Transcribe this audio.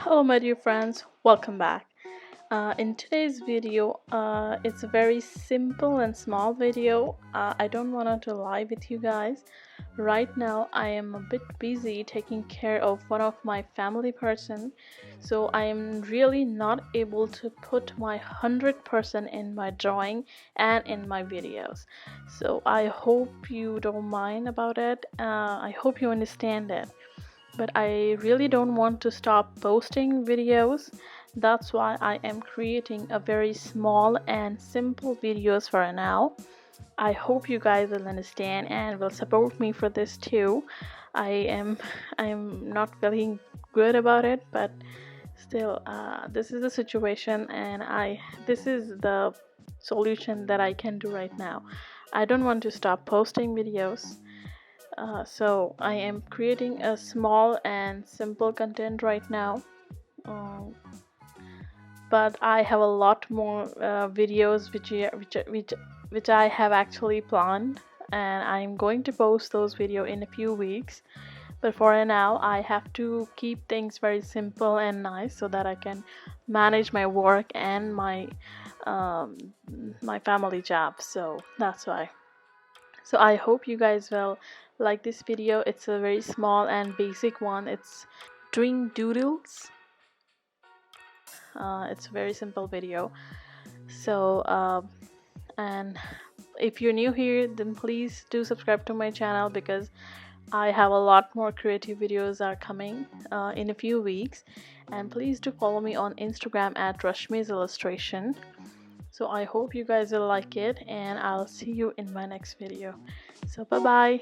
Hello my dear friends, welcome back. In today's video, it's a very simple and small video. I don't want to lie with you guys. Right now I am a bit busy taking care of one of my family person, so I am really not able to put my 100% in my drawing and in my videos. So I hope you don't mind about it. I hope you understand it, but I really don't want to stop posting videos. That's why I am creating a very small and simple videos for now. I hope you guys will understand and will support me for this too. I am I'm not feeling good about it, but still, this is the situation, and this is the solution that I can do right now. I don't want to stop posting videos. So I am creating a small and simple content right now, um, but I have a lot more videos which I have actually planned, and I'm going to post those videos in a few weeks. But for now, I have to keep things very simple and nice so that I can manage my work and um, my family job. So that's why. So I hope you guys will like this video. It's a very small and basic one. It's Drink Doodles. It's a very simple video. So and if you're new here, then please do subscribe to my channel, because I have a lot more creative videos are coming in a few weeks. And please do follow me on Instagram at Rashmi's Illustration. So I hope you guys will like it, and I'll see you in my next video. So bye bye.